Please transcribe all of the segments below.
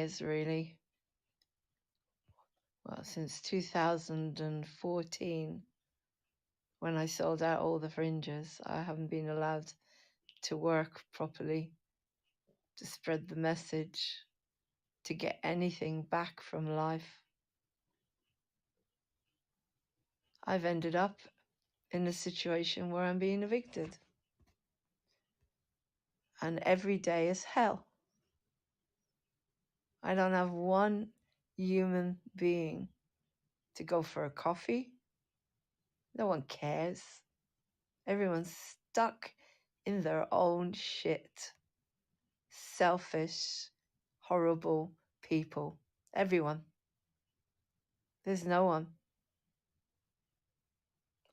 years, really. Well, since 2014, when I sold out all the fringes, I haven't been allowed to work properly, to spread the message, to get anything back from life. I've ended up in a situation where I'm being evicted. And every day is hell. I don't have one human being to go for a coffee. No one cares. Everyone's stuck in their own shit. Selfish, horrible people. Everyone. There's no one.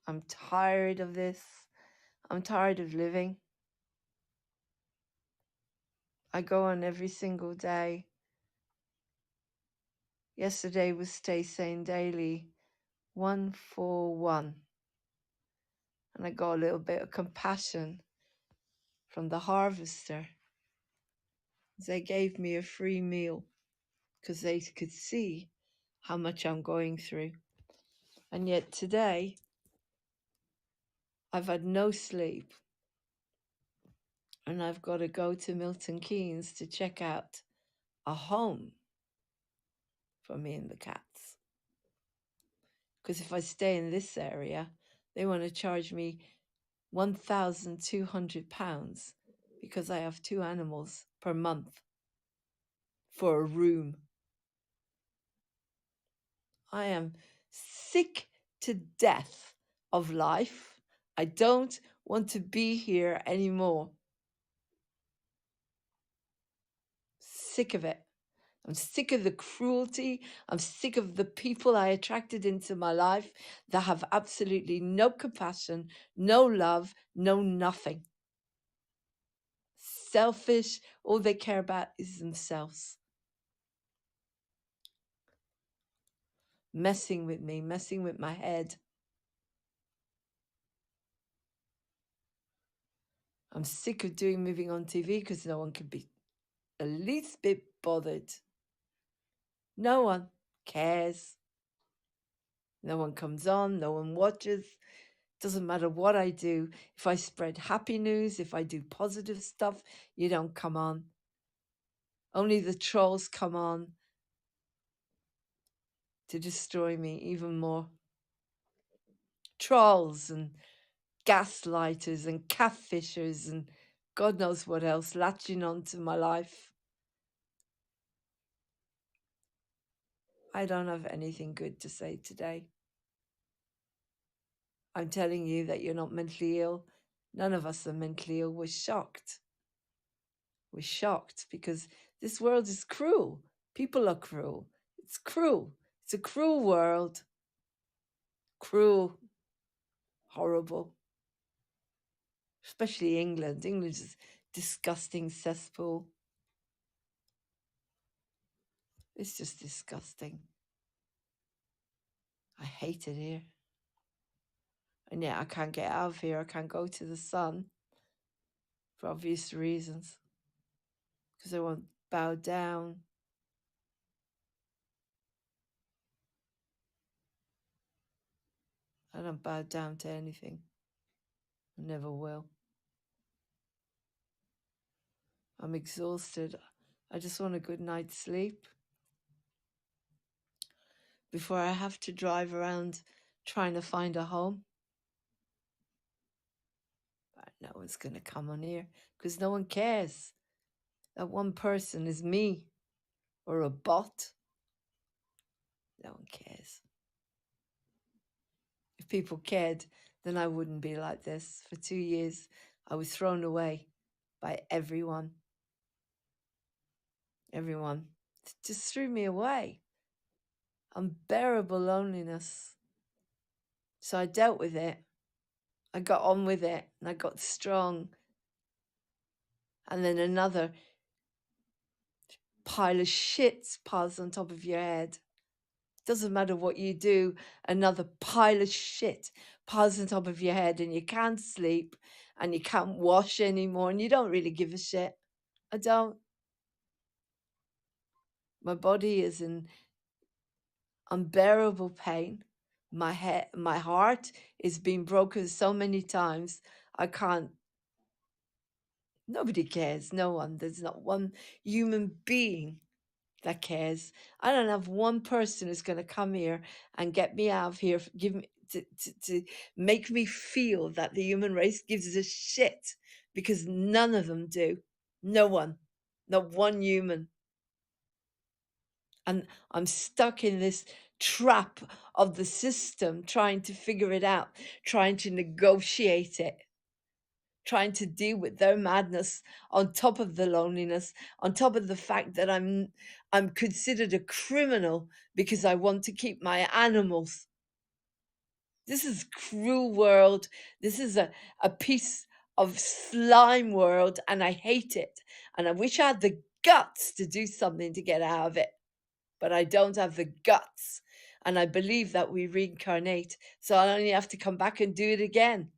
I'm tired of this. I'm tired of living. I go on every single day. Yesterday was Stay Sane Daily 141. And I got a little bit of compassion from the harvester. They gave me a free meal because they could see how much I'm going through. And yet today, I've had no sleep. And I've got to go to Milton Keynes to check out a home for me and the cats. Because if I stay in this area, they want to charge me £1,200 because I have 2 animals per month for a room. I am sick to death of life. I don't want to be here anymore. Sick of it. I'm sick of the cruelty. I'm sick of the people I attracted into my life that have absolutely no compassion, no love, no nothing. Selfish. All they care about is themselves. Messing with me, messing with my head. I'm sick of doing Moving On TV because no one can be the least bit bothered. No one cares. No one comes on. No one watches. Doesn't matter what I do. If I spread happy news, if I do positive stuff, you don't come on. Only the trolls come on to destroy me even more. Trolls and gaslighters and catfishers and God knows what else latching onto my life. I don't have anything good to say today. I'm telling you that you're not mentally ill. None of us are mentally ill. We're shocked. We're shocked because this world is cruel. People are cruel. It's cruel. It's a cruel world. Cruel. Horrible. Especially England. England is a disgusting cesspool. It's just disgusting. I hate it here. And yet I can't get out of here. I can't go to the sun for obvious reasons. Because I won't bow down. I don't bow down to anything. I never will. I'm exhausted. I just want a good night's sleep before I have to drive around trying to find a home. But no one's going to come on here because no one cares. That one person is me or a bot. No one cares. If people cared, then I wouldn't be like this. For 2 years, I was thrown away by everyone. Everyone just threw me away. Unbearable loneliness. So I dealt with it. I got on with it and I got strong. And then another pile of shit piles on top of your head. Doesn't matter what you do, another pile of shit piles on top of your head and you can't sleep and you can't wash anymore and you don't really give a shit. I don't. My body is in unbearable pain. My heart is being broken so many times. I can't. Nobody cares. No one. There's not one human being that cares. I don't have one person who's going to come here and get me out of here, give me to make me feel that the human race gives a shit, because none of them do. No one, not one human. And I'm stuck in this trap of the system, trying to figure it out, trying to negotiate it, trying to deal with their madness, on top of the loneliness, on top of the fact that I'm considered a criminal because I want to keep my animals. This is cruel world. This is a piece of slime world, and I hate it. And I wish I had the guts to do something to get out of it, but I don't have the guts. And I believe that we reincarnate, so I only have to come back and do it again.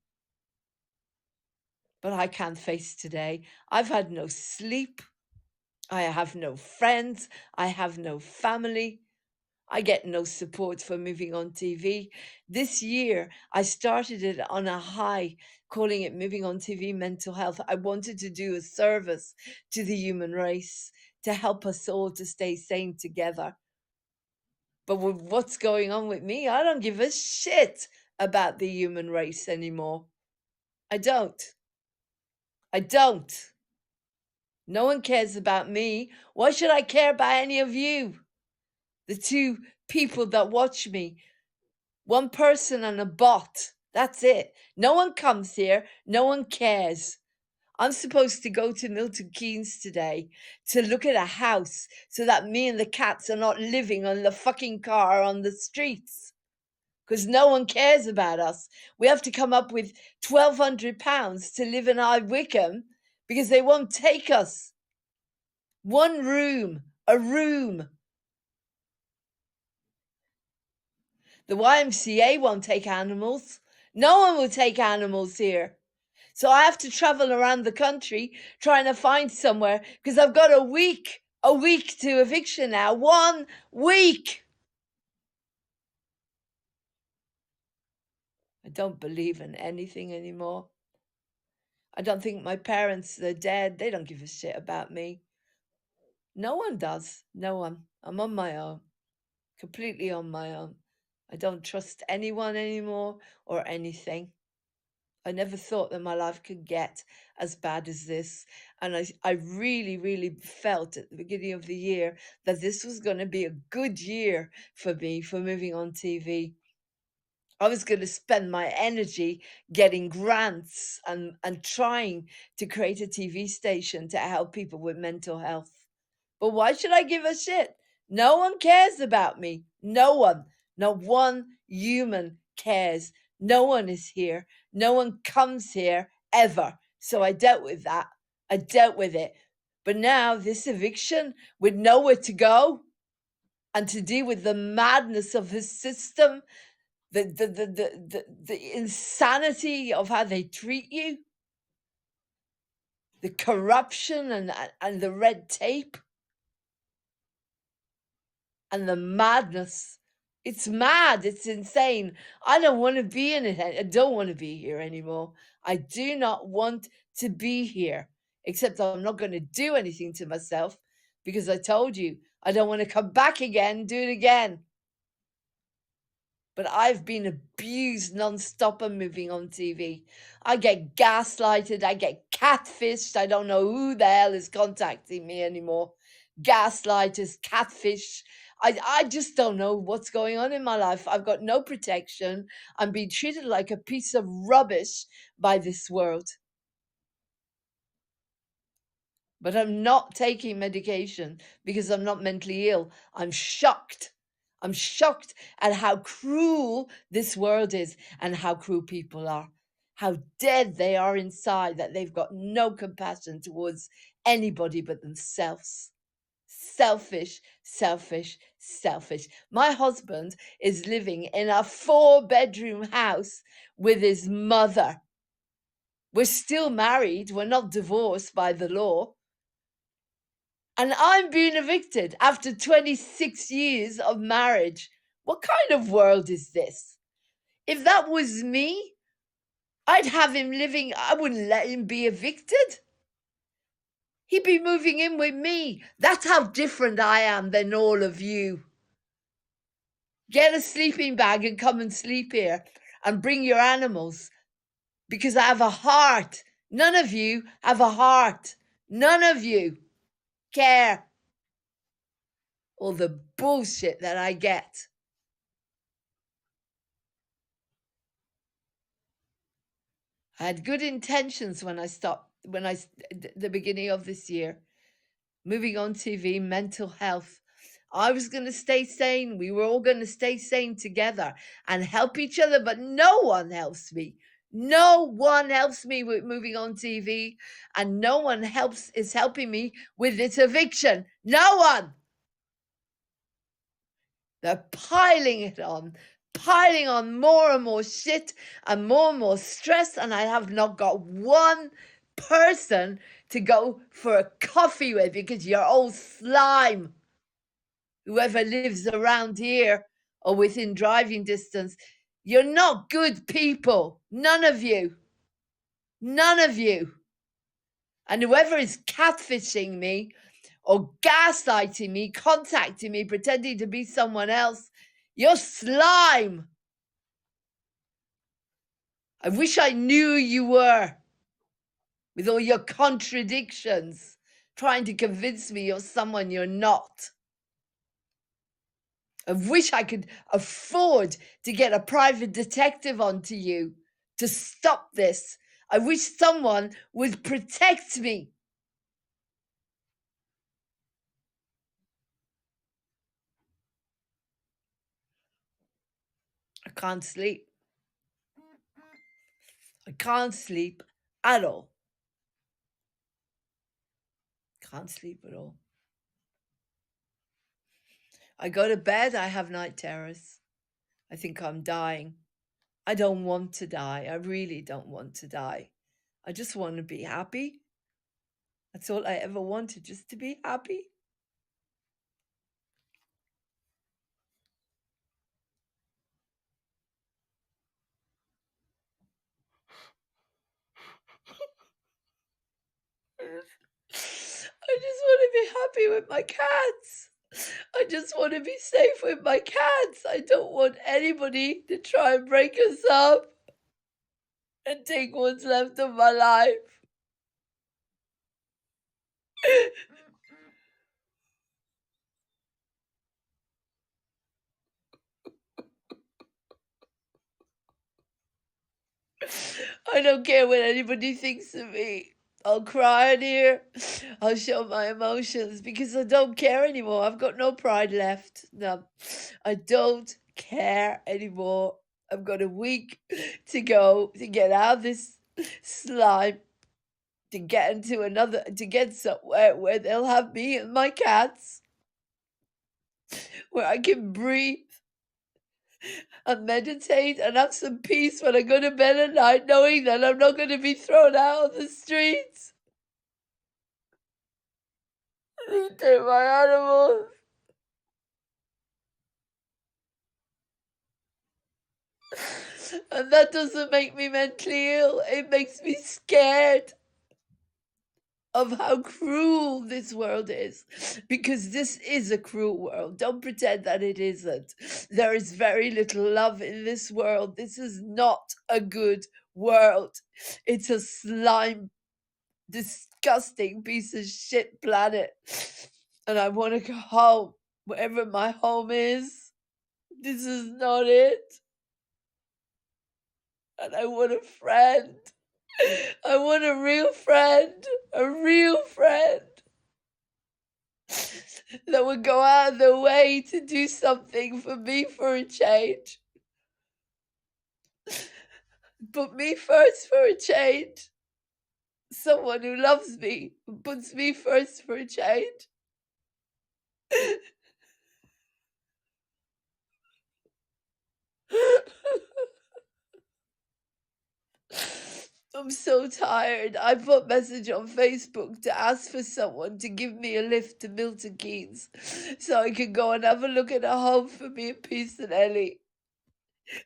But I can't face today. I've had no sleep. I have no friends. I have no family. I get no support for moving on TV. This year, I started it on a high, calling it Moving on TV Mental Health. I wanted to do a service to the human race, to help us all to stay sane together. But with what's going on with me, I don't give a shit about the human race anymore. I don't. I don't. No one cares about me. Why should I care about any of you? The two people that watch me, one person and a bot. That's it. No one comes here. No one cares. I'm supposed to go to Milton Keynes today to look at a house so that me and the cats are not living on the fucking car on the streets, because no one cares about us. We have to come up with £1,200 to live in High Wycombe because they won't take us. One room, a room. The YMCA won't take animals. No one will take animals here. So I have to travel around the country trying to find somewhere, because I've got a week to eviction now. 1 week. I don't believe in anything anymore. I don't think my parents, they're dead. They don't give a shit about me. No one does. No one. I'm on my own. Completely on my own. I don't trust anyone anymore or anything. I never thought that my life could get as bad as this. And I really, really felt at the beginning of the year that this was going to be a good year for me, for moving on TV. I was going to spend my energy getting grants and trying to create a TV station to help people with mental health. But why should I give a shit? No one cares about me. No one. Not one human cares. No one is here. No one comes here ever. So I dealt with that. I dealt with it. But now this eviction with nowhere to go, and to deal with the madness of the system, the insanity of how they treat you, the corruption and the red tape and the madness. It's mad. It's insane. I don't want to be in it. I don't want to be here anymore. I do not want to be here, except I'm not going to do anything to myself, because I told you I don't want to come back again, do it again. But I've been abused non-stop and moving on TV. I get gaslighted. I get catfished. I don't know who the hell is contacting me anymore. Gaslighters, catfish. I just don't know what's going on in my life. I've got no protection. I'm being treated like a piece of rubbish by this world. But I'm not taking medication because I'm not mentally ill. I'm shocked. I'm shocked at how cruel this world is and how cruel people are. How dead they are inside, that they've got no compassion towards anybody but themselves. Selfish, selfish, selfish. My husband is living in a 4-bedroom house with his mother. We're still married. We're not divorced by the law. And I'm being evicted after 26 years of marriage. What kind of world is this? If that was me, I'd have him living, I wouldn't let him be evicted. He'd be moving in with me. That's how different I am than all of you. Get a sleeping bag and come and sleep here and bring your animals because I have a heart. None of you have a heart. None of you care. All the bullshit that I get. I had good intentions when I stopped, the beginning of this year, moving on TV, mental health. I was going to stay sane. We were all going to stay sane together and help each other, but no one helps me. No one helps me with moving on TV, and no one is helping me with this eviction. No one. They're piling on more and more shit and more stress, and I have not got one person to go for a coffee with because you're all slime. Whoever lives around here or within driving distance, you're not good people. None of you. None of you. And whoever is catfishing me or gaslighting me, contacting me, pretending to be someone else, you're slime. I wish I knew you were, with all your contradictions, trying to convince me you're someone you're not. I wish I could afford to get a private detective onto you to stop this. I wish someone would protect me. I can't sleep. I can't sleep at all. Can't sleep at all. I go to bed, I have night terrors. I think I'm dying. I don't want to die. I really don't want to die. I just want to be happy. That's all I ever wanted, just to be happy. I just want to be happy with my cats. I just want to be safe with my cats. I don't want anybody to try and break us up and take what's left of my life. I don't care what anybody thinks of me. I'll cry in here. I'll show my emotions because I don't care anymore. I've got no pride left. No, I don't care anymore. I've got a week to go to get out of this slime, to get somewhere where they'll have me and my cats, where I can breathe and meditate and have some peace when I go to bed at night, knowing that I'm not going to be thrown out on the streets. They take my animals. And that doesn't make me mentally ill. It makes me scared of how cruel this world is, because this is a cruel world. Don't pretend that it isn't. There is very little love in this world. This is not a good world. It's a slime, disgusting piece of shit planet. And I want to go home, wherever my home is. This is not it. And I want a friend. I want a real friend. A real friend. That would go out of their way to do something for me for a change. Put me first for a change. Someone who loves me, who puts me first for a change. I'm so tired. I put message on Facebook to ask for someone to give me a lift to Milton Keynes so I could go and have a look at a home for me and Peace and Ellie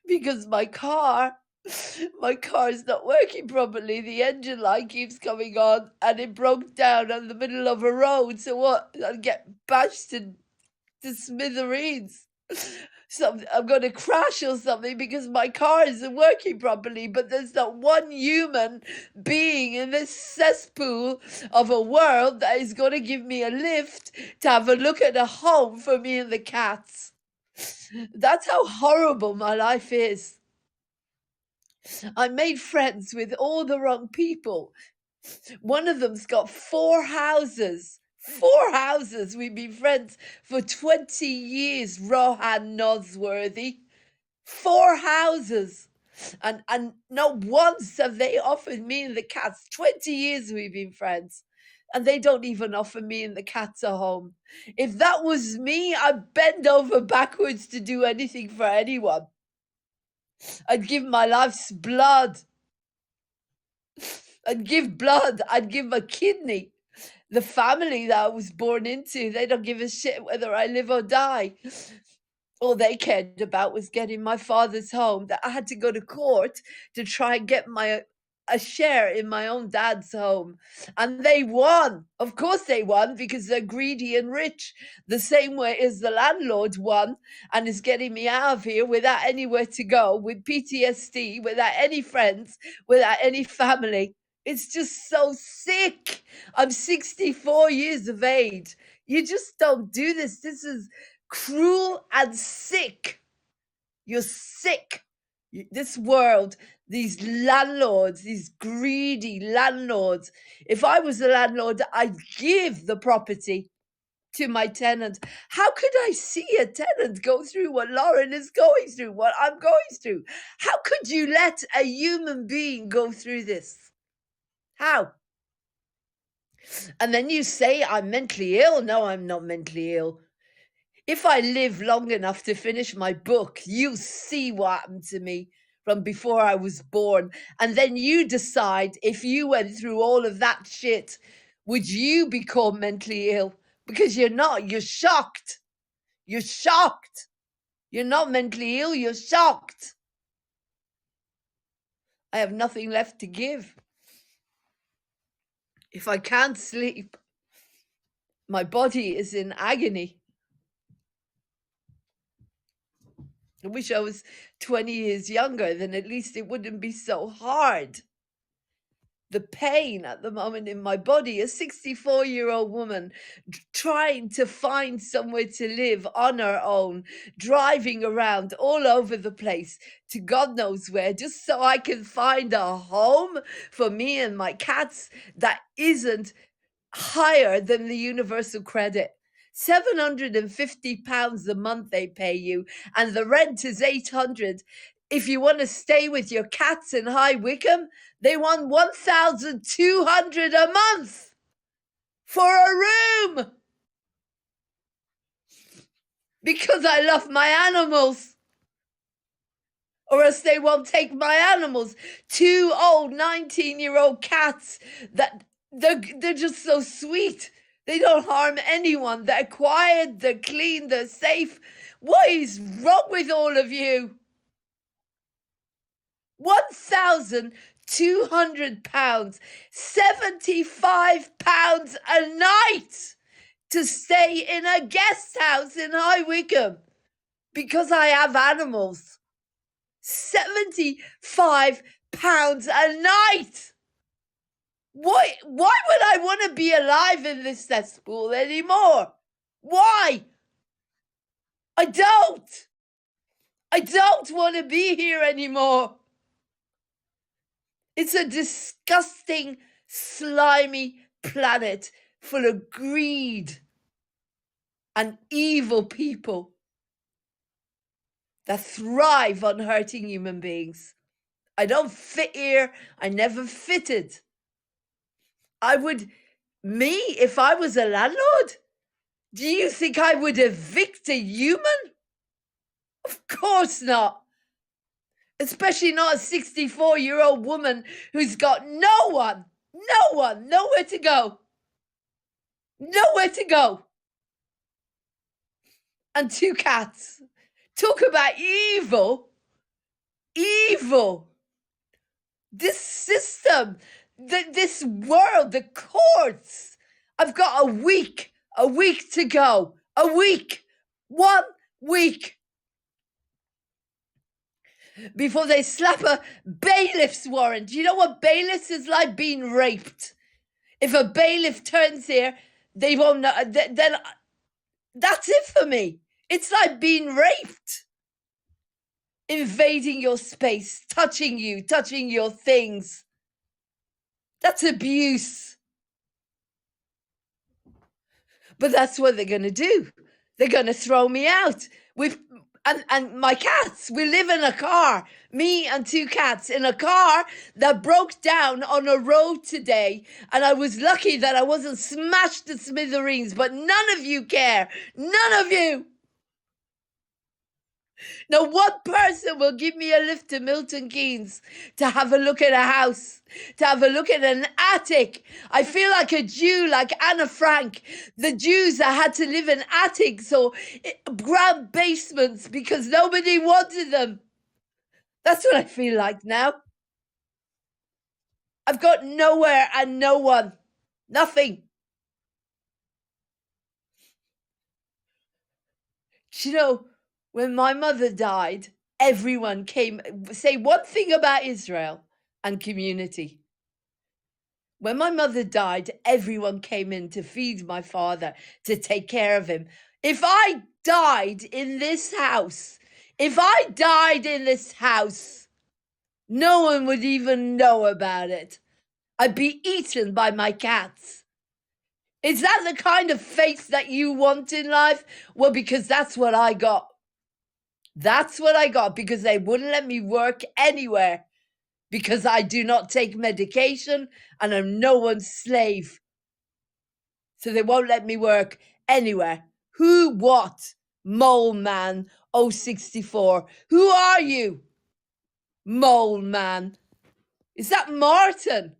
because my car is not working properly. The engine light keeps coming on and it broke down in the middle of a road. So what? I'll get bashed to smithereens. I'm going to crash or something because my car isn't working properly. But there's not one human being in this cesspool of a world that is going to give me a lift to have a look at a home for me and the cats. That's how horrible my life is. I made friends with all the wrong people. One of them's got 4 houses. 4 houses. We've been friends for 20 years, Rohan Nosworthy. 4 houses. And not once have they offered me and the cats. 20 years we've been friends. And they don't even offer me and the cats a home. If that was me, I'd bend over backwards to do anything for anyone. I'd give my life's blood. I'd give blood. I'd give a kidney. The family that I was born into, they don't give a shit whether I live or die. All they cared about was getting my father's home. That I had to go to court to try and get a share in my own dad's home. And they won. Of course they won because they're greedy and rich. The same way as the landlord won and is getting me out of here without anywhere to go, with PTSD, without any friends, without any family. It's just so sick. I'm 64 years of age. You just don't do this. This is cruel and sick. You're sick. This world, these landlords, these greedy landlords. If I was a landlord, I'd give the property to my tenant. How could I see a tenant go through what Lauren is going through, what I'm going through? How could you let a human being go through this? How? And then you say I'm mentally ill. No, I'm not mentally ill. If I live long enough to finish my book, you'll see what happened to me from before I was born. And then you decide if you went through all of that shit, would you become mentally ill? Because you're not. You're shocked. You're shocked. You're not mentally ill. You're shocked. I have nothing left to give. If I can't sleep, my body is in agony. I wish I was 20 years younger, then at least it wouldn't be so hard. The pain at the moment in my body, a 64-year-old woman trying to find somewhere to live on her own, driving around all over the place to God knows where, just so I can find a home for me and my cats that isn't higher than the universal credit. £750 a month they pay you, and the rent is 800. If you want to stay with your cats in High Wycombe, they want 1,200 a month for a room. Because I love my animals. Or else they won't take my animals. 2 old 19-year-old cats that they're just so sweet. They don't harm anyone. They're quiet, they're clean, they're safe. What is wrong with all of you? £1,200, £75 a night to stay in a guest house in High Wycombe because I have animals. £75 a night. Why would I want to be alive in this cesspool anymore? Why? I don't want to be here anymore. It's a disgusting, slimy planet full of greed and evil people that thrive on hurting human beings. I don't fit here. I never fitted. If I was a landlord, do you think I would evict a human? Of course not. especially not a 64-year-old woman who's got nowhere to go. Nowhere to go. And 2 cats. Talk about evil. Evil. This system, this world, the courts. I've got a week to go. A week. 1 week. Before they slap a bailiff's warrant. You know what bailiffs is like? Being raped. If a bailiff turns here, they won't know. Then that's it for me. It's like being raped. Invading your space, touching your things. That's abuse. But that's what they're going to do. They're going to throw me out. And my cats, we live in a car, me and 2 cats in a car that broke down on a road today. And I was lucky that I wasn't smashed to smithereens, but none of you care. None of you. Now, what person will give me a lift to Milton Keynes to have a look at a house, to have a look at an attic? I feel like a Jew, like Anna Frank, the Jews that had to live in attics or ground basements because nobody wanted them. That's what I feel like now. I've got nowhere and no one. Nothing. You know, when my mother died, everyone came. Say one thing about Israel and community. When my mother died, everyone came in to feed my father, to take care of him. If I died in this house, no one would even know about it. I'd be eaten by my cats. Is that the kind of fate that you want in life? Well, because that's what I got. That's what I got because they wouldn't let me work anywhere because I do not take medication and I'm no one's slave. So they won't let me work anywhere. Who, what? Mole Man 064. Who are you? Mole Man. Is that Martin?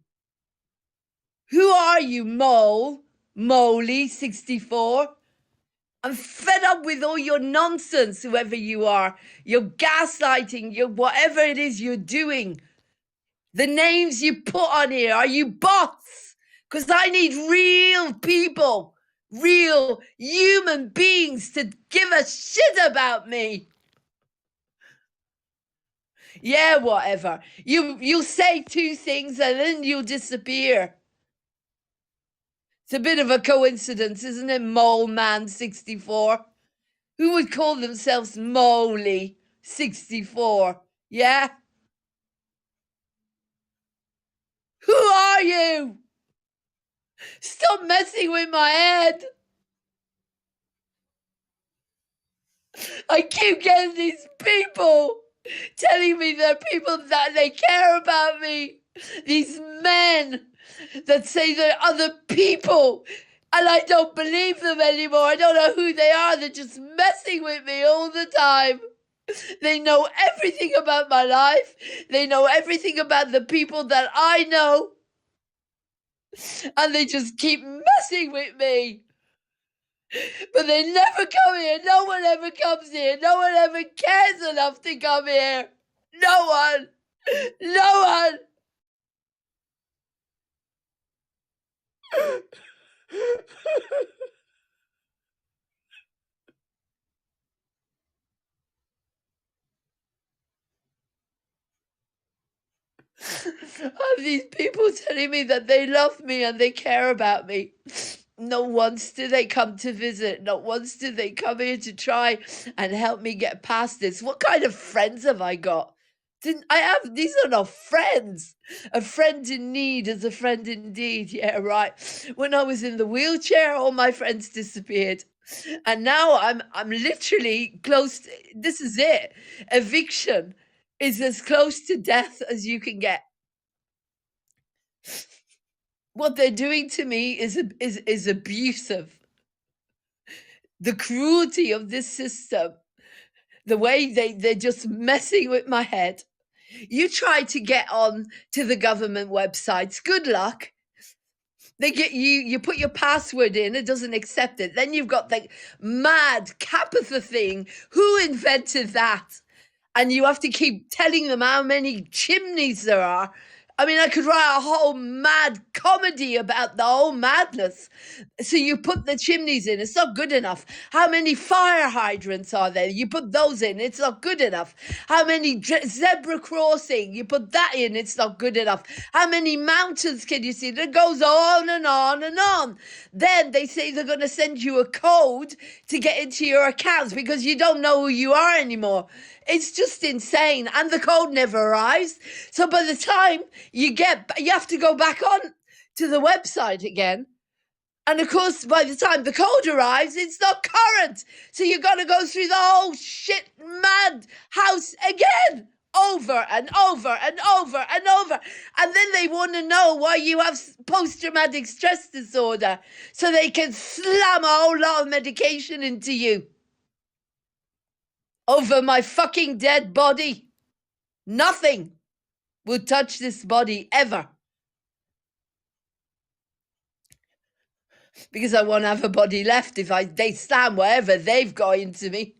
Who are you, Mole? Moley 64? I'm fed up with all your nonsense, whoever you are. Your gaslighting, your whatever it is you're doing. The names you put on here, are you bots? Because I need real people, real human beings to give a shit about me. Yeah, whatever. You'll say 2 things and then you'll disappear. It's a bit of a coincidence, isn't it, Mole Man 64? Who would call themselves Moley 64? Yeah? Who are you? Stop messing with my head. I keep getting these people telling me they're people that they care about me. These men that say they're other people. And I don't believe them anymore. I don't know who they are. They're just messing with me all the time. They know everything about my life. They know everything about the people that I know. And they just keep messing with me. But they never come here. No one ever comes here. No one ever cares enough to come here. No one. No one. Are these people telling me that they love me and they care about me? Not once do they come to visit. Not once do they come here to try and help me get past this. What kind of friends have I got? These are not friends. A friend in need is a friend indeed. Yeah, right. When I was in the wheelchair, all my friends disappeared. And now I'm literally close to, this is it. Eviction is as close to death as you can get. What they're doing to me is abusive. The cruelty of this system, the way they're just messing with my head. You try to get on to the government websites. Good luck. They get you put your password in, it doesn't accept it. Then you've got the mad Capitha thing. Who invented that? And you have to keep telling them how many chimneys there are. I mean, I could write a whole mad comedy about the whole madness. So you put the chimneys in, it's not good enough. How many fire hydrants are there? You put those in, it's not good enough. How many zebra crossing? You put that in, it's not good enough. How many mountains can you see? It goes on and on and on. Then they say they're going to send you a code to get into your accounts because you don't know who you are anymore. It's just insane. And the code never arrives. So by the time you have to go back on to the website again. And of course, by the time the code arrives, it's not current. So you got to go through the whole shit mad house again, over and over and over and over. And then they want to know why you have post-traumatic stress disorder, so they can slam a whole lot of medication into you. Over my fucking dead body. Nothing will touch this body ever. Because I won't have a body left if they slam whatever they've got into me.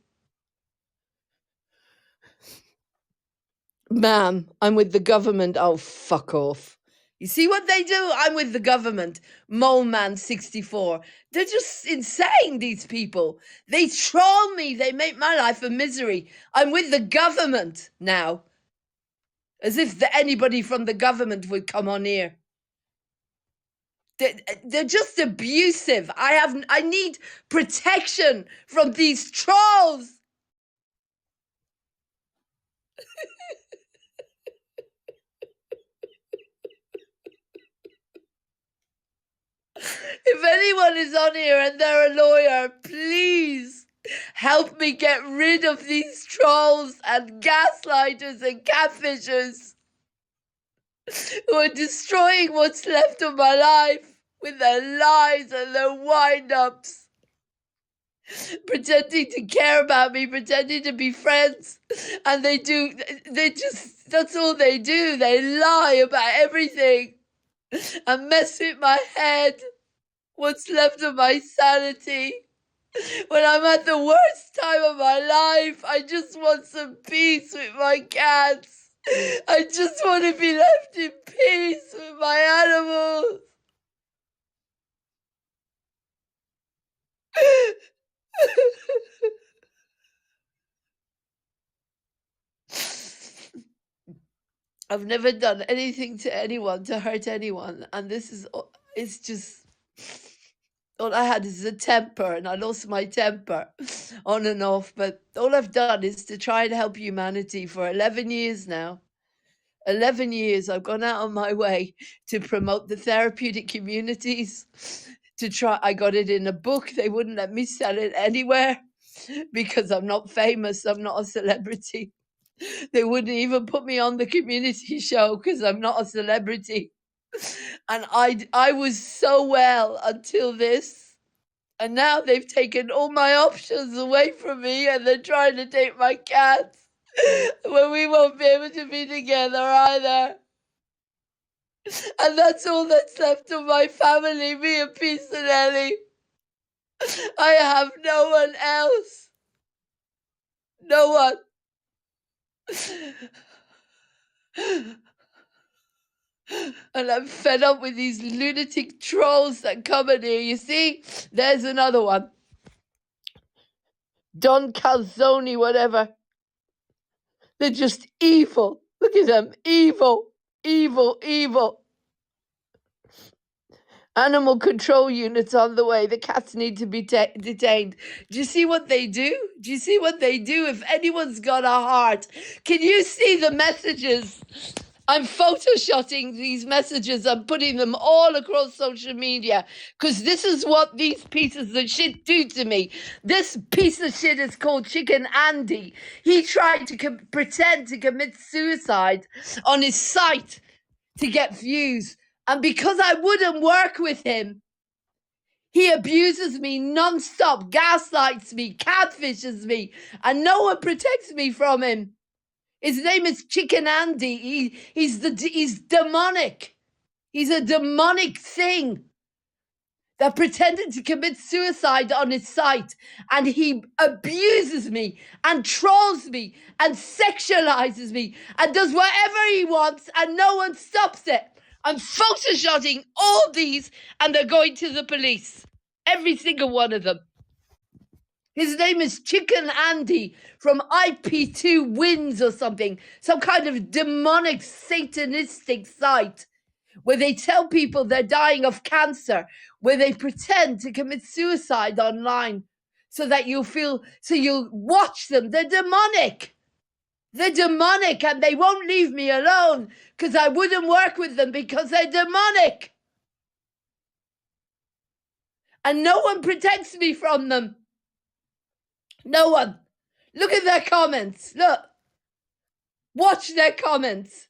Ma'am, I'm with the government. Oh, fuck off. You see what they do? I'm with the government. Mole Man 64. They're just insane, these people. They troll me. They make my life a misery. I'm with the government now. As if anybody from the government would come on here. They're just abusive. I need protection from these trolls. If anyone is on here and they're a lawyer, please help me get rid of these trolls and gaslighters and catfishers who are destroying what's left of my life with their lies and their wind-ups. Pretending to care about me, pretending to be friends. And that's all they do. They lie about everything and mess with my head. What's left of my sanity. When I'm at the worst time of my life, I just want some peace with my cats. I just want to be left in peace with my animals. I've never done anything to anyone to hurt anyone, and it's just, all I had is a temper, and I lost my temper on and off, but all I've done is to try and help humanity for 11 years now. 11 years I've gone out on my way to promote the therapeutic communities, I got it in a book. They wouldn't let me sell it anywhere because I'm not famous, I'm not a celebrity. They wouldn't even put me on the community show because I'm not a celebrity. And I was so well until this. And now they've taken all my options away from me and they're trying to take my cats. When we won't be able to be together either. And that's all that's left of my family, me and Peace and Ellie. I have no one else. No one. And I'm fed up with these lunatic trolls that come in here. You see? There's another one. Don Calzone, whatever. They're just evil. Look at them. Evil. Evil. Evil. Animal control units on the way. The cats need to be detained. Do you see what they do? Do you see what they do? If anyone's got a heart, can you see the messages? I'm photoshotting these messages. I'm putting them all across social media because this is what these pieces of shit do to me. This piece of shit is called Chicken Andy. He tried to pretend to commit suicide on his site to get views. And because I wouldn't work with him, he abuses me nonstop, gaslights me, catfishes me, and no one protects me from him. His name is Chicken Andy. He's demonic. He's a demonic thing that pretended to commit suicide on his site, and he abuses me and trolls me and sexualizes me and does whatever he wants, and no one stops it. I'm photoshotting all these, and they're going to the police. Every single one of them. His name is Chicken Andy from IP2 Wins or something, some kind of demonic satanistic site where they tell people they're dying of cancer, where they pretend to commit suicide online so that you'll watch them. They're demonic. They're demonic, and they won't leave me alone because I wouldn't work with them because they're demonic. And no one protects me from them. No one. Look at their comments. Look. Watch their comments.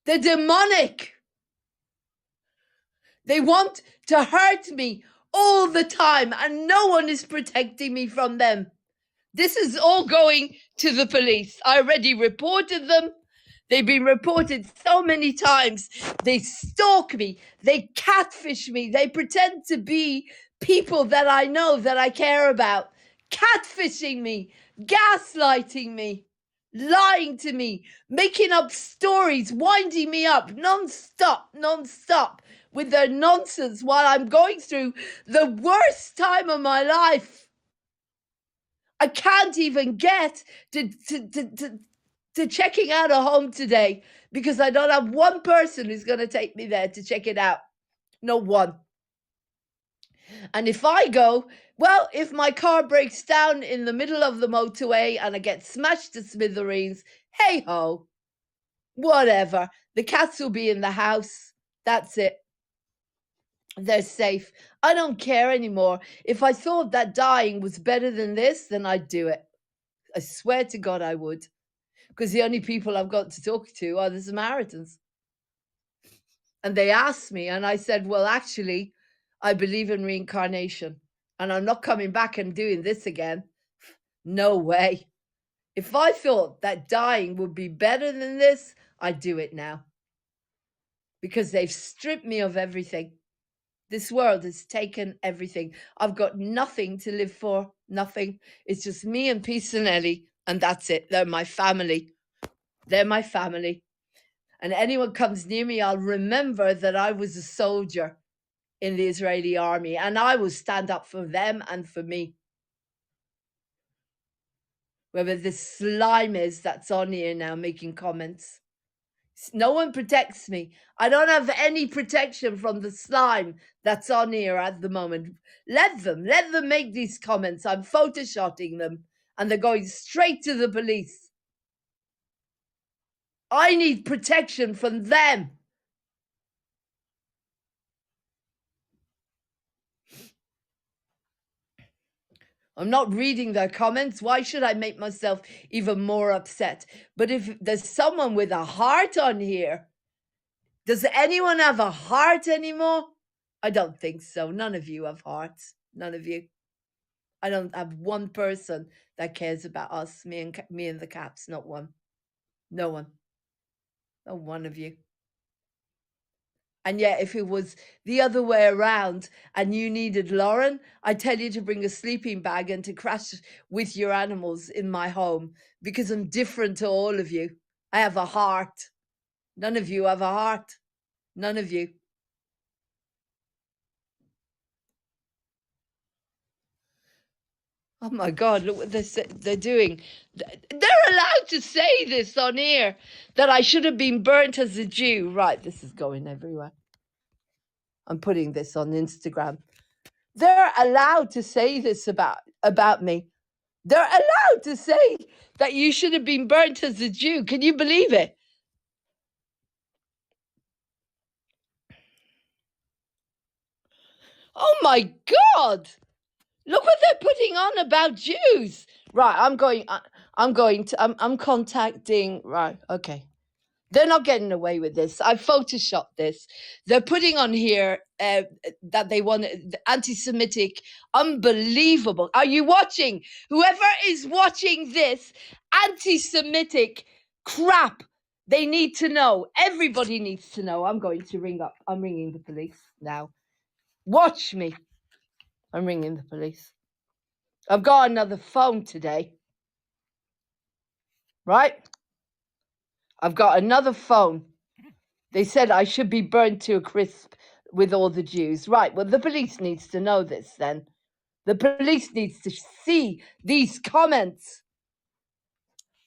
They're demonic. They want to hurt me all the time, and no one is protecting me from them. This is all going to the police. I already reported them. They've been reported so many times. They stalk me. They catfish me. They pretend to be people that I know, that I care about. Catfishing me, gaslighting me, lying to me, making up stories, winding me up non-stop with their nonsense while I'm going through the worst time of my life. I can't even get to checking out a home today because I don't have one person who's going to take me there to check it out. No one. And if I go, well, if my car breaks down in the middle of the motorway and I get smashed to smithereens, hey ho, whatever. The cats will be in the house. That's it. They're safe. I don't care anymore. If I thought that dying was better than this, then I'd do it. I swear to God I would. Because the only people I've got to talk to are the Samaritans. And they asked me, and I said, well, actually, I believe in reincarnation. And I'm not coming back and doing this again. No way. If I thought that dying would be better than this, I'd do it now. Because they've stripped me of everything. This world has taken everything. I've got nothing to live for. Nothing. It's just me and Peace and Ellie, and that's it. They're my family. They're my family. And anyone comes near me, I'll remember that I was a soldier in the Israeli army, and I will stand up for them and for me. Whoever this slime is that's on here now making comments. No one protects me. I don't have any protection from the slime that's on here at the moment. Let them make these comments. I'm photoshotting them, and they're going straight to the police. I need protection from them. I'm not reading their comments. Why should I make myself even more upset? But if there's someone with a heart on here, does anyone have a heart anymore? I don't think so. None of you have hearts. None of you. I don't have one person that cares about us, me and the cats. Not one. No one. Not one of you. And yet, if it was the other way around and you needed Lauren, I'd tell you to bring a sleeping bag and to crash with your animals in my home, because I'm different to all of you. I have a heart. None of you have a heart. None of you. Oh my God, look what they're doing. They're allowed to say this on here, that I should have been burnt as a Jew. Right, this is going everywhere. I'm putting this on Instagram. They're allowed to say this about me. They're allowed to say that you should have been burnt as a Jew. Can you believe it? Oh my God. Look what they're putting on about Jews. Right, I'm contacting, right, okay. They're not getting away with this. I photoshopped this. They're putting on here that they want anti-Semitic, unbelievable. Are you watching? Whoever is watching this, anti-Semitic crap. They need to know. Everybody needs to know. I'm going to ring up. I'm ringing the police now. Watch me. I'm ringing the police. I've got another phone today. Right? I've got another phone. They said I should be burnt to a crisp with all the Jews. Right, well, the police needs to know this then. The police needs to see these comments.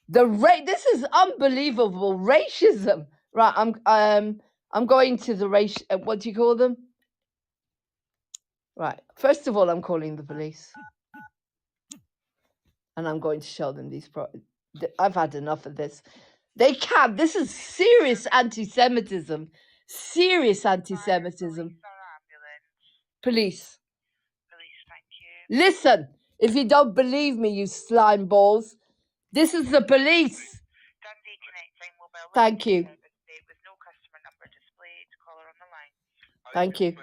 This is unbelievable racism. Right, I'm going to the race. What do you call them? Right. First of all, I'm calling the police, and I'm going to show them these. I've had enough of this. They can't. This is serious anti-Semitism. Serious anti-Semitism. Police. Police, thank you. Listen, if you don't believe me, you slime balls, this is the police. Dundee connecting mobile. Thank you. With no customer number displayed. Caller on the line. Thank you.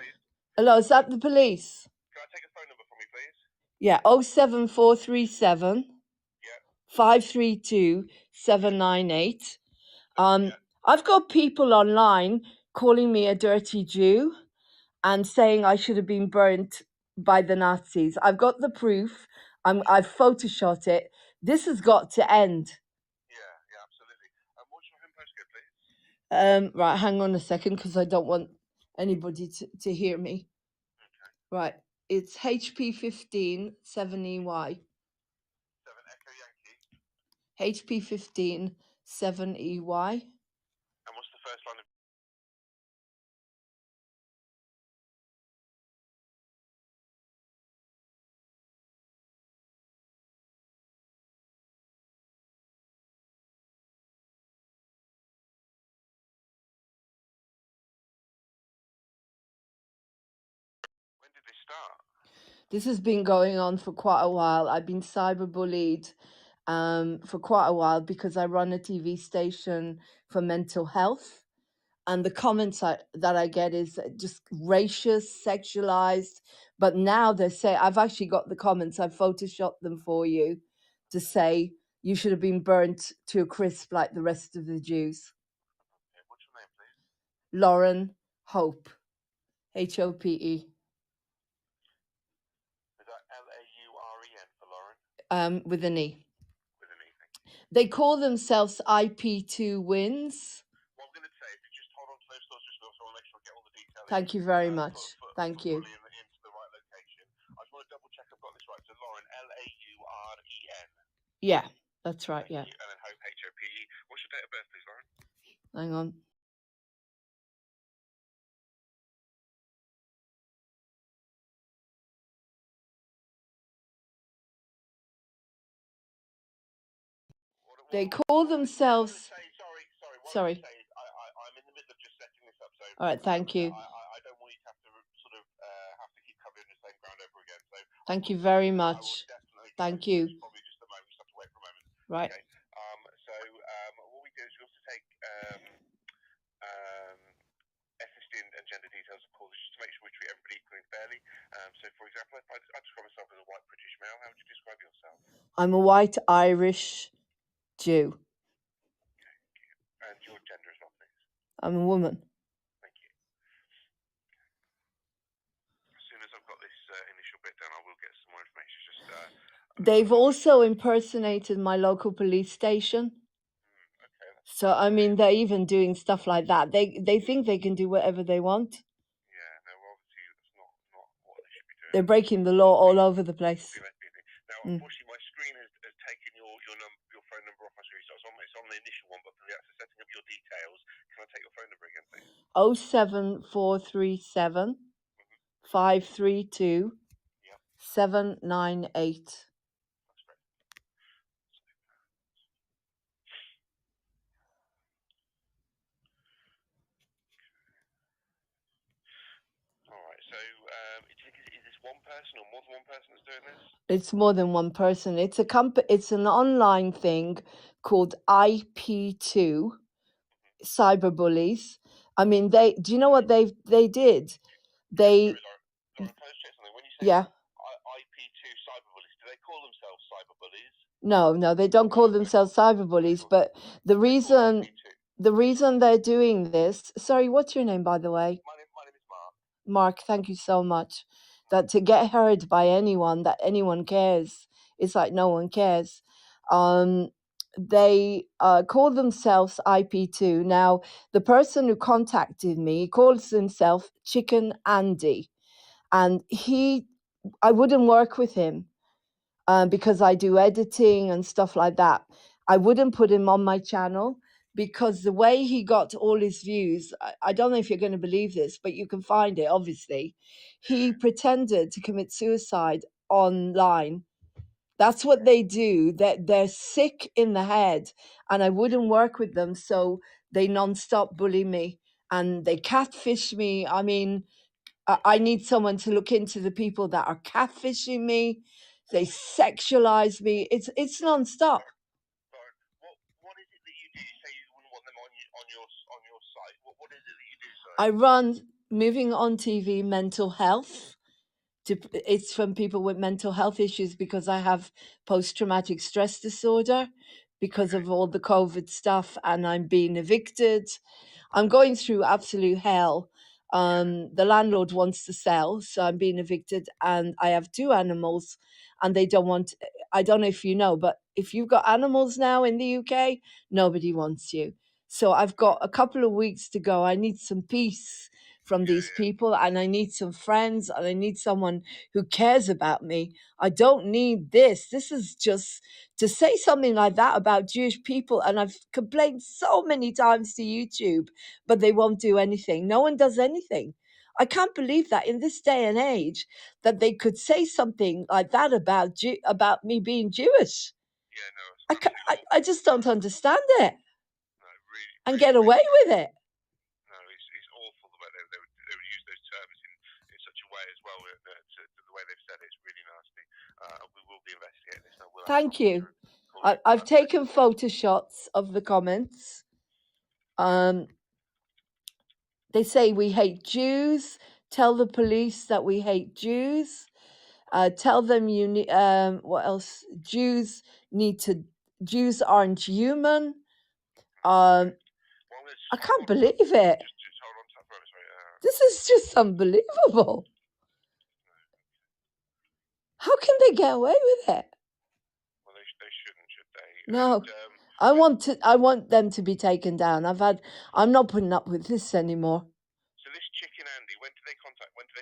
Hello, is that the police? Can I take a phone number from you, please? Yeah, 07437 532 798. I've got people online calling me a dirty Jew and saying I should have been burnt by the Nazis. I've got the proof. I've photoshopped it. This has got to end. Yeah, absolutely. What's your home postcode, please? Right, hang on a second because I don't want anybody to hear me. Okay. Right, it's HP 15 7EY. 7 Echo Yankee. HP 15 7EY. And what's the first line of... When did this start? This has been going on for quite a while. I've been cyberbullied for quite a while because I run a TV station for mental health. And the comments that I get is just racist, sexualized. But now they say, I've actually got the comments, I've photoshopped them for you to say you should have been burnt to a crisp like the rest of the Jews. Okay, what's your name, please? Lauren Hope, Hope. Is that L-A-U-R-E-N for Lauren? With an E. With an E, thank you. They call themselves IP2 Wins. What I'm going to say, if you just hold on to those thoughts, just so I want to make sure I get all the details. Thank you very much. Thank you. Into the right location. I just want to double check I've got this right. So Lauren, L-A-U-R-E-N. Yeah, that's right. Yeah. And then Hope, H-O-P-E. What's your date of birth, please, Lauren? Hang on. They call themselves. Sorry. I'm in the middle of just setting this up. So all right, thank you. I don't want you to have to sort of have to keep covering the same ground over again. So thank you very much. Thank you. Probably just a moment. Just have to wait for a moment. Right. Okay. So what we do is we also take ethnicity and gender details, of course, just to make sure we treat everybody equally and fairly. So, for example, if I describe myself as a white British male, how would you describe yourself? I'm a white Irish Jew. Okay, thank you. And your gender as well, please? I'm a woman. Thank you. As soon as I've got this initial bit done, I will get some more information. Just they've also impersonated my local police station. Okay. So I mean, they're even doing stuff like that. They think they can do whatever they want. Yeah, no, obviously that's not what they should be doing. They're breaking the law all over the place. Now, unfortunately, my screen has taken your phone number off my screen, so it's on the initial one, but for the actual setting up your details, can I take your phone number again, please? 07437 532 798. That's great. All right. So, is this one person or more than one person that's doing this? It's more than one person. It's it's an online thing called IP2 Cyberbullies. I mean, do you know what they did? They Sorry, Lauren, can I just check something? When you say yeah. IP2 cyberbullies, do they call themselves cyberbullies? No, they don't call themselves cyberbullies, but the reason Me too. the reason they're doing this. Sorry, what's your name, by the way? My name is Mark. Mark, thank you so much. That to get heard by anyone, that anyone cares, it's like no one cares. They call themselves IP2. Now, the person who contacted me calls himself Chicken Andy, and I wouldn't work with him because I do editing and stuff like that. I wouldn't put him on my channel because the way he got all his views, I don't know if you're going to believe this, but you can find it, obviously. He pretended to commit suicide online. That's what they do. They're sick in the head, and I wouldn't work with them. So they nonstop bully me and they catfish me. I mean, I need someone to look into the people that are catfishing me. They sexualize me. It's nonstop. Fine. What is it that you do? You say you wouldn't want them on your site. What is it that you do, sorry? I run Moving on TV mental health. It's from people with mental health issues because I have post-traumatic stress disorder because of all the COVID stuff, and I'm being evicted. I'm going through absolute hell. The landlord wants to sell, so I'm being evicted, and I have 2 animals, and they don't want. I don't know if you know, but if you've got animals now in the UK, nobody wants you. So I've got a couple of weeks to go. I need some peace from these people, and I need some friends, and I need someone who cares about me. I don't need this. This is just to say something like that about Jewish people, and I've complained so many times to YouTube, but they won't do anything. No one does anything. I can't believe that in this day and age that they could say something like that about me being Jewish. Yeah, no, it's absolutely I just don't understand it no, really, and really, get away with it. no, it's awful the way they would use those terms in such a way as well. The way they've said it's really nasty. We will be investigating this. And we'll Thank you. I've I've taken photo shots of the comments. They say we hate Jews. Tell the police that we hate Jews. Tell them you need. What else? Jews aren't human. I can't believe it. Just hold on to that for a minute, sorry. This is just unbelievable. How can they get away with it? Well, they shouldn't, should they? No. And, I want them to be taken down. I'm not putting up with this anymore. so this Chicken Andy, when did they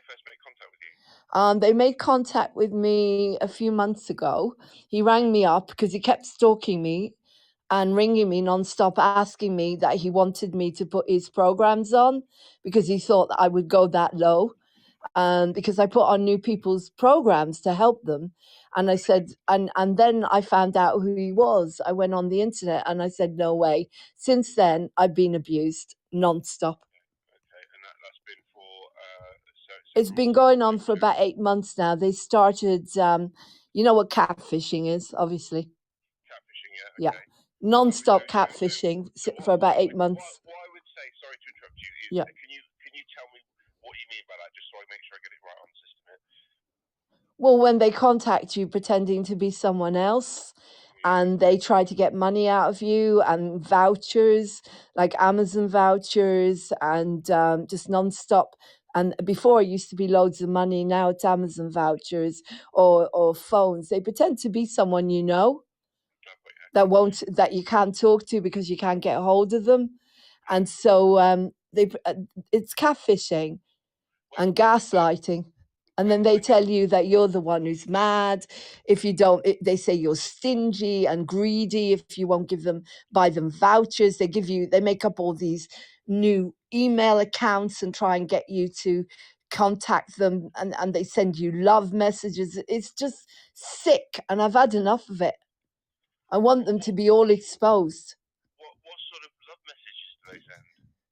first make contact with you? They made contact with me a few months ago. He rang me up because he kept stalking me and ringing me nonstop, asking me that he wanted me to put his programs on because he thought I would go that low. Because I put on new people's programs to help them. And I said, and then I found out who he was. I went on the internet and I said, no way. Since then, I've been abused nonstop. Okay, and that's been for It's been going on for about 8 months now. They started, you know what catfishing is, obviously. catfishing, Yeah. Okay. Non-stop catfishing for about 8 months. What I would say, sorry to interrupt you, is Yeah. Can you tell me what you mean by that, just so I make sure I get it right on the system here? Well, when they contact you pretending to be someone else, and they try to get money out of you and vouchers, like Amazon vouchers, and just nonstop. And before it used to be loads of money, now it's Amazon vouchers or phones. They pretend to be someone you know that you can't talk to because you can't get a hold of them. And so it's catfishing and gaslighting. And then they tell you that you're the one who's mad. If you don't, they say you're stingy and greedy if you won't buy them vouchers. They make up all these new email accounts and try and get you to contact them, and they send you love messages. It's just sick, and I've had enough of it. I want them to be all exposed. What sort of love messages do they send?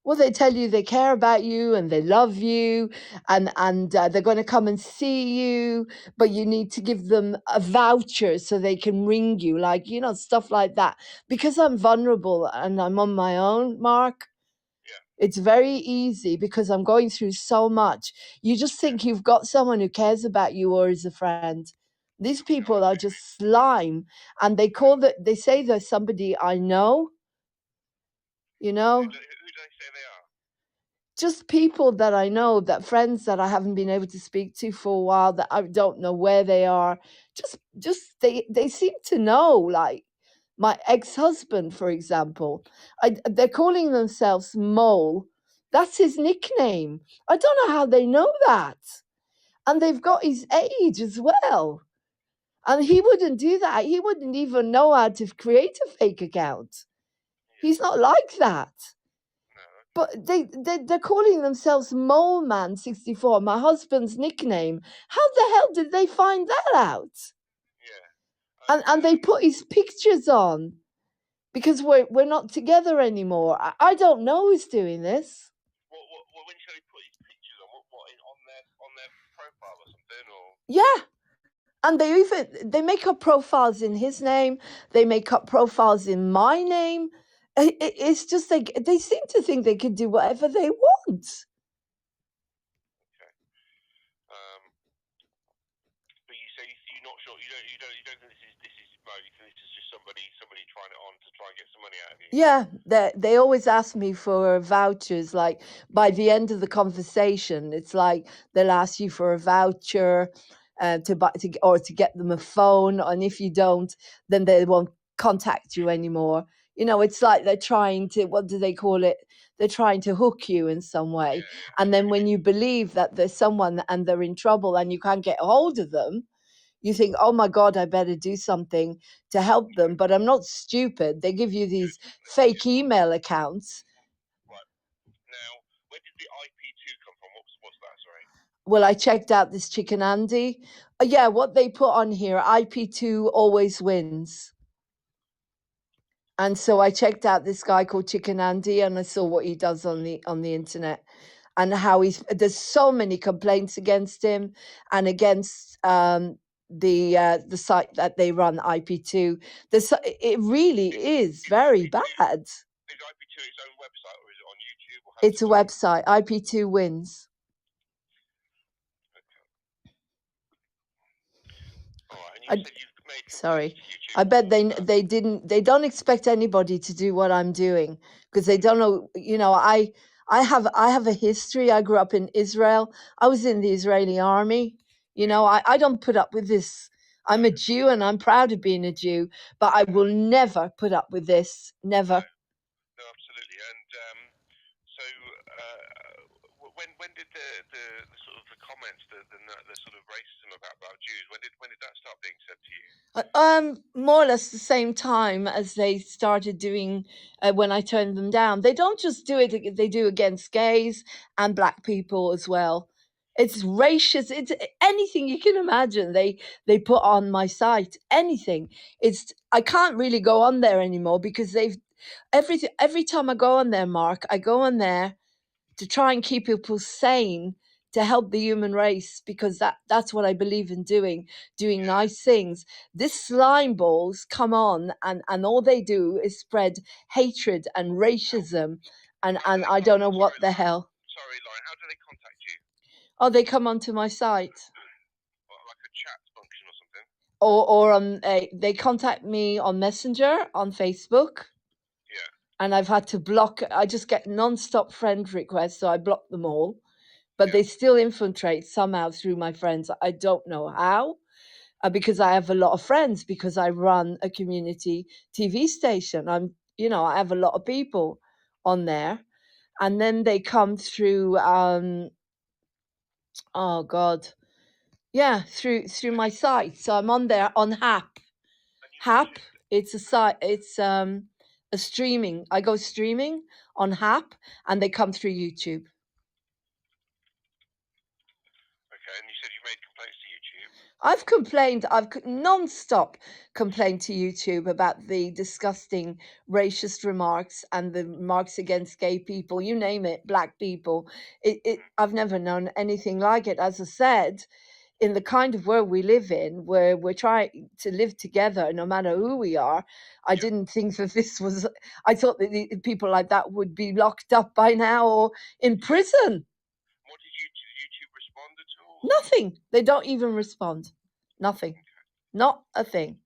Well, they tell you they care about you and they love you, and they're going to come and see you, but you need to give them a voucher so they can ring you, like, stuff like that. Because I'm vulnerable and I'm on my own, Mark, it's very easy because I'm going through so much. You just think you've got someone who cares about you or is a friend. These people are just slime, and they say there's somebody I know, you know, Who do they say they are? just people that I know, that friends that I haven't been able to speak to for a while, that I don't know where they are. Just they seem to know, like my ex-husband, for example. They're calling themselves Mole. That's his nickname. I don't know how they know that. And they've got his age as well. And he wouldn't do that. He wouldn't even know how to create a fake account. He's not like that. No. But they're calling themselves Mole Man 64, my husband's nickname. How the hell did they find that out? Yeah. And they put his pictures on because we're not together anymore. I don't know who's doing this. What when you say they put his pictures on their profile or something, or? Yeah. And they make up profiles in his name. They make up profiles in my name. It's just like they seem to think they can do whatever they want. But you say you're not sure. You don't think this is Mo. You think this is just somebody trying it on to try and get some money out of you. Yeah, they always ask me for vouchers. Like by the end of the conversation, it's like they'll ask you for a voucher to buy or to get them a phone, and if you don't, then they won't contact you anymore. You know, it's like they're trying to, what do they call it? They're trying to hook you in some way. Yeah. And then when you believe that there's someone and they're in trouble and you can't get a hold of them, you think, oh my God, I better do something to help them. But I'm not stupid. They give you these fake email accounts. Right. Now, where did the IP2 come from? What's that? Sorry. Well, I checked out this Chicken Andy. Yeah, what they put on here, IP2 always wins. And so I checked out this guy called Chicken Andy, and I saw what he does on the internet, and how there's so many complaints against him and against the site that they run, IP2. It really is very bad. Is IP2 its own website, or is it on YouTube? Or It's a website. IP2 wins. All right. And you said you've made Sorry. YouTube. I bet they don't expect anybody to do what I'm doing, because they don't know, you know, I have a history. I grew up in Israel. I was in the Israeli army. You know, I don't put up with this. I'm a Jew and I'm proud of being a Jew, but I will never put up with this. Never. No, absolutely. And so when did the sort of the comments, the sort of racism about Jews, when did that start being said to you? More or less the same time as they started doing when I turned them down. They don't just do it; they do against gays and black people as well. It's racist. It's anything you can imagine. They put on my site. Anything. I can't really go on there anymore because every time I go on there, Mark, I go on there to try and keep people sane, to help the human race, because that's what I believe in doing nice things. This slime balls come on and all they do is spread hatred and racism, and I don't know what the hell. Sorry, Lauren, how do they contact you? Oh, they come onto my site. Like a chat function or something? Or they contact me on Messenger, on Facebook. Yeah. And I've had to block. I just get non-stop friend requests, so I block them all. But they still infiltrate somehow through my friends. I don't know how, because I have a lot of friends, because I run a community TV station. I have a lot of people on there, and then they come through. Oh God, yeah, through my site. So I'm on there on HAP. HAP. It's a site. It's a streaming. I go streaming on HAP, and they come through YouTube. Okay, and you said you made complaints to YouTube. I've complained. I've non-stop complained to YouTube about the disgusting racist remarks and the remarks against gay people. You name it, black people. I've never known anything like it. As I said, in the kind of world we live in, where we're trying to live together, no matter who we are, I didn't think that this was. I thought that people like that would be locked up by now or in prison. What did YouTube respond at all? Nothing. They don't even respond. Nothing. Not a thing.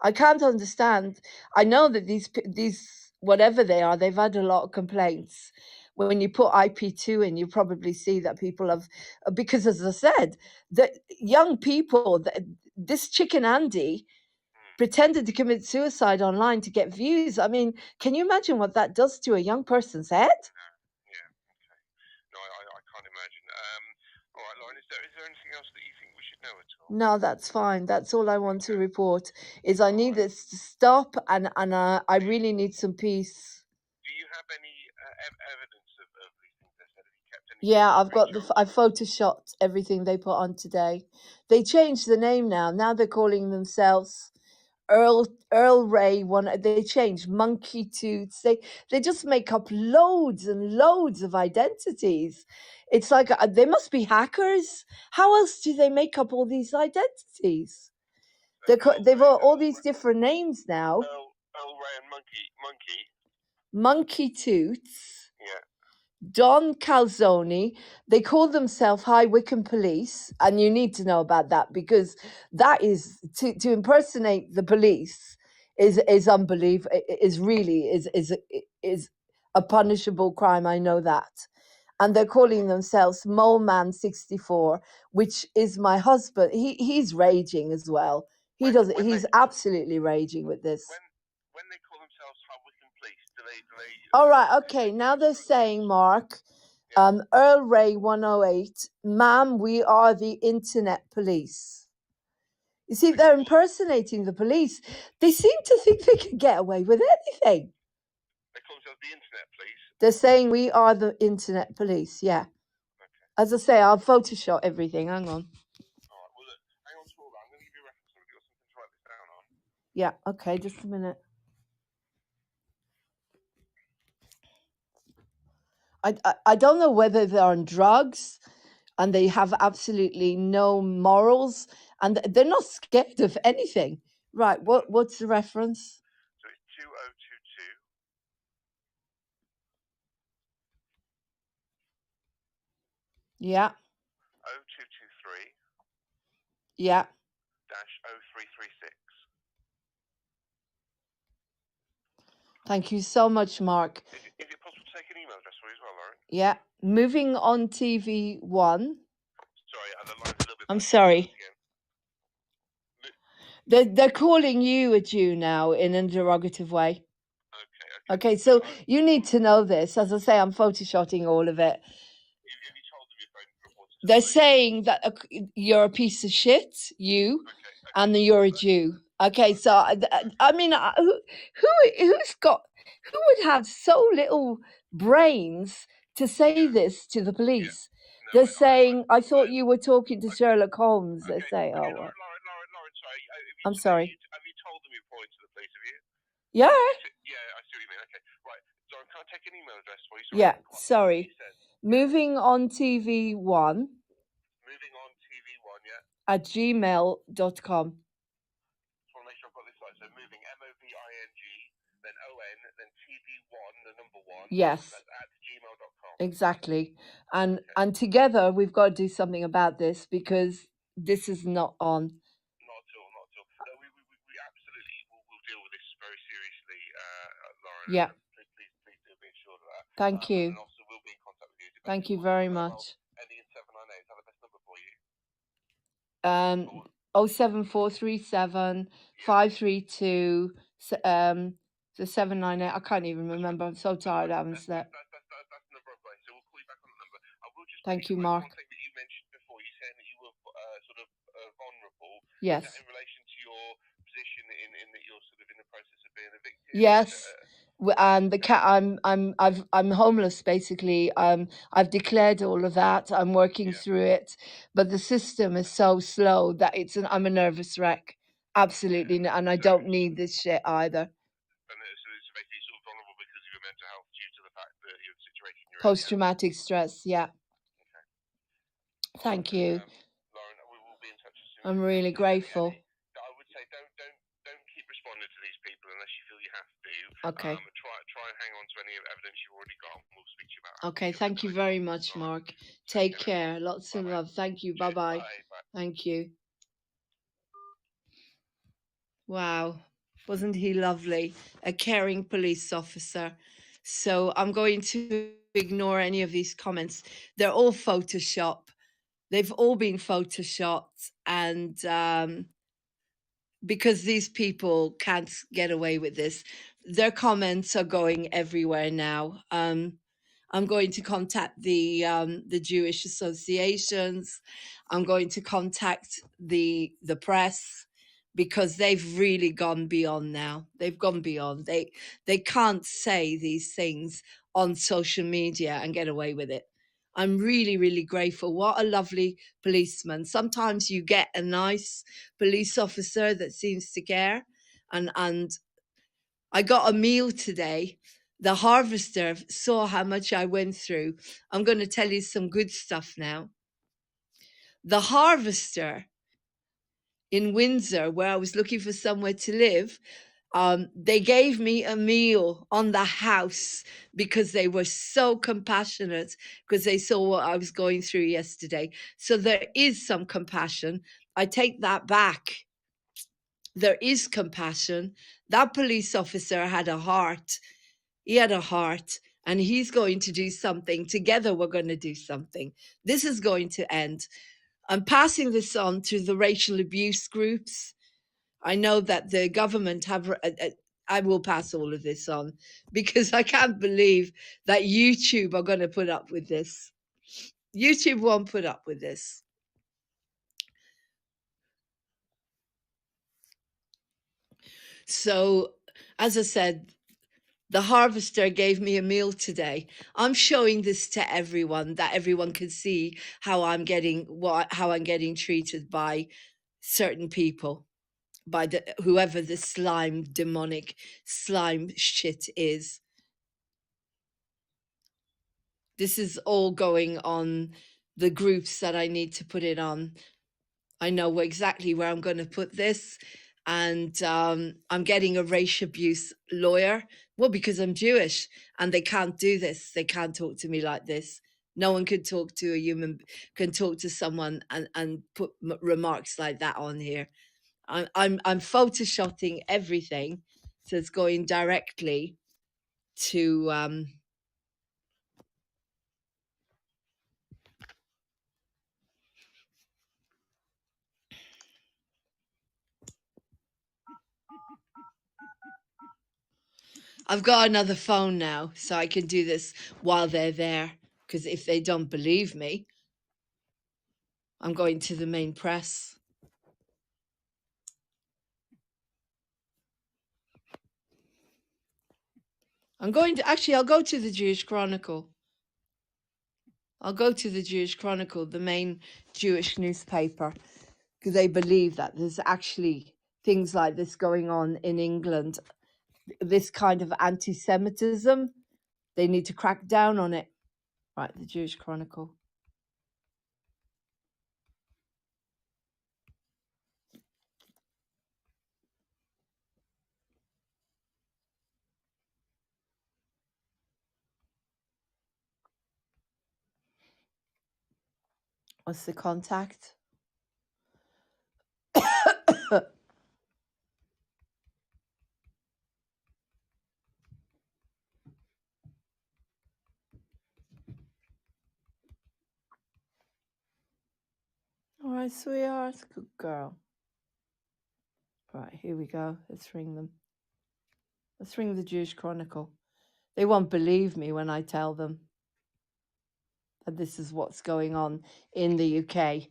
I can't understand. I know that these whatever they are, they've had a lot of complaints. When you put IP2 in, you probably see that people have, because as I said, that young people, this chicken Andy pretended to commit suicide online to get views. I mean, can you imagine what that does to a young person's head? Yeah. Okay. No, I can't imagine. All right, Lauren. Is there anything else that you think we should know at all? No, that's fine. That's all I want to report. Is I need this to stop, and I really need some peace. Do you have any evidence of these things they said? Have you kept any? Yeah, I've got I photoshopped everything they put on today. They changed the name now. Now they're calling themselves Earl Ray one. They changed Monkey Toots. They just make up loads and loads of identities. It's like they must be hackers. How else do they make up all these identities? They've got all these different names now. Earl Ray and Monkey Toots. Yeah. Don Calzone, they call themselves High Wycombe Police, and you need to know about that because that is to impersonate the police is unbelievable. Is really is a punishable crime. I know that, and they're calling themselves Mole Man 64, which is my husband. He's raging as well. He's absolutely raging with this. When they call themselves High Wycombe Police, do they? All right, okay. Now they're saying, Mark, Earl Ray 108, ma'am, we are the internet police. You see, they're impersonating the police. They seem to think they can get away with anything. They call themselves the internet police? They're saying we are the internet police, yeah. Okay. As I say, I'll Photoshop everything. Hang on. All right, well, look, hang on to all that. I'm going to give you a reference. Have you got something to write this down on? Yeah, okay, just a minute. I don't know whether they're on drugs and they have absolutely no morals and they're not scared of anything. Right, what's the reference? So it's 2022. Yeah. 0223. Yeah. -0336. Thank you so much, Mark. Is it possible to take an email address for you as well, Lauren? Yeah. Moving on TV 1. Sorry, the line's a little bit. I'm sorry. They're calling you a Jew now in a derogative way. Okay, so you need to know this. As I say, I'm photoshopping all of it. They're saying that you're a piece of shit, you, and that you're a Jew. Okay, so I mean, who would have so little brains to say this to the police? They're saying, I thought you were talking to Sherlock Holmes. They say, oh, well. Lauren, sorry. I'm sorry. Have you told them you're pointing to the police, have you? Yeah. Yeah, I see what you mean. Okay, right. Lauren, can I take an email address for you? Yeah, sorry. Moving on TV 1. Moving on TV1, yeah. At gmail.com. Just want to make sure I've got this right. So moving MOVING, then ON, then TV1, the number 1. Yes. That's at gmail.com. Exactly. And together we've got to do something about this because this is not on. Not at all. No, we absolutely will deal with this very seriously, Lauren. Yeah. Please do be assured of that. Thank you. And also we'll be in contact with you. Thank you very much. Ending in 798, is that the best number for you? 07437 532 the 798. I can't even remember. I'm so tired. I haven't slept. That's the number I've got. So we'll call you back on the number. I will just. Thank you, Mark. One thing that you mentioned before, you said that you were sort of vulnerable. Yes. Is that in relation to your position in that you're sort of in the process of being evicted? Yes. And the cat, I'm homeless basically. I've declared all of that. I'm working through it, but the system is so slow that I'm a nervous wreck. Absolutely, and I don't need this shit either. And so it's basically sort of vulnerable because of your mental health due to the fact that your situation you're in. Post-traumatic stress, yeah. Okay. Thank you. Lauren, we will be in touch as soon. I'm really grateful. I would say don't keep responding to these people unless you feel you have to. Okay. Try and hang on to any evidence you've already got. We'll speak to you about. Okay, thank you very much, Mark. Take care. Lots of love. Thank you. Bye-bye. Thank you. Wow. Wasn't he lovely? A caring police officer. So I'm going to ignore any of these comments. They're all Photoshop. They've all been Photoshopped. And because these people can't get away with this, their comments are going everywhere now. I'm going to contact the Jewish associations. I'm going to contact the press because they've really gone beyond now. They've gone beyond. They can't say these things on social media and get away with it. I'm really, really grateful. What a lovely policeman. Sometimes you get a nice police officer that seems to care. And I got a meal today. The harvester saw how much I went through. I'm going to tell you some good stuff now. The harvester in Windsor, where I was looking for somewhere to live, they gave me a meal on the house because they were so compassionate because they saw what I was going through yesterday. So there is some compassion. I take that back. There is compassion. That police officer had a heart. He had a heart, and he's going to do something. Together, we're going to do something. This is going to end. I'm passing this on to the racial abuse groups. I know that the government have. I will pass all of this on because I can't believe that YouTube are going to put up with this. YouTube won't put up with this. So, as I said, the harvester gave me a meal today. I'm showing this to everyone that everyone can see how I'm getting treated by certain people, by whoever the slime, demonic slime shit is. This is all going on the groups that I need to put it on. I know exactly where I'm going to put this. And I'm getting a race abuse lawyer. Well, because I'm Jewish and they can't do this. They can't talk to me like this. No one can talk to a human, can talk to someone and put remarks like that on here. I'm photoshopping everything. So it's going directly to I've got another phone now, so I can do this while they're there. Because if they don't believe me, I'm going to the main press. I'll go to the Jewish Chronicle. I'll go to the Jewish Chronicle, the main Jewish newspaper, because they believe that there's actually things like this going on in England. This kind of anti-Semitism, they need to crack down on it. Right, the Jewish Chronicle. What's the contact? All right, sweetheart. Good girl. Right, here we go. Let's ring them. Let's ring the Jewish Chronicle. They won't believe me when I tell them that this is what's going on in the UK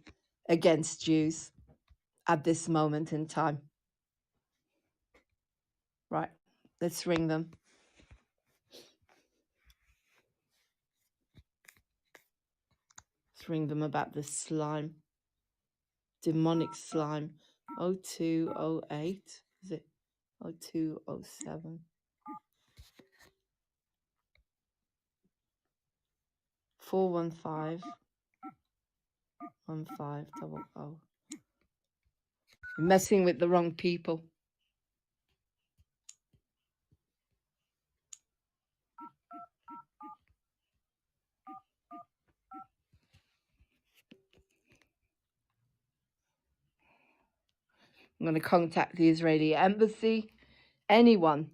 against Jews at this moment in time. Right, let's ring them. Let's ring them about this slime. Demonic slime. 0208. Is it 0207? 415 1500. You're messing with the wrong people. I'm going to contact the Israeli embassy. Anyone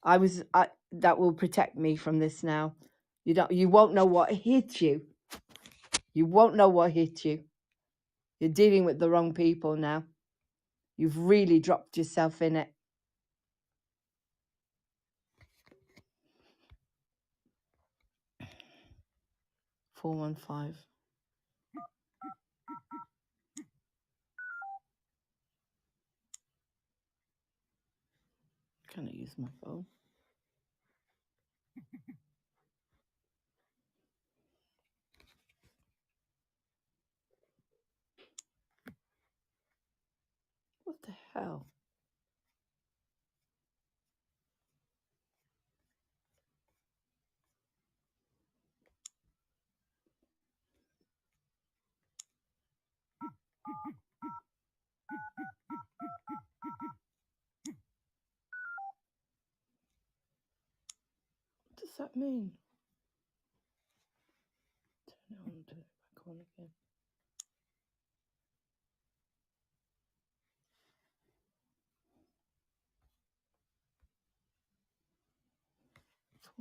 that will protect me from this now. You won't know what hit you. You won't know what hit you. You're dealing with the wrong people now. You've really dropped yourself in it. $415. Can I use my phone? What the hell? What does that mean? Turn it on, turn it back on again.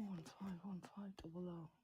$4151500.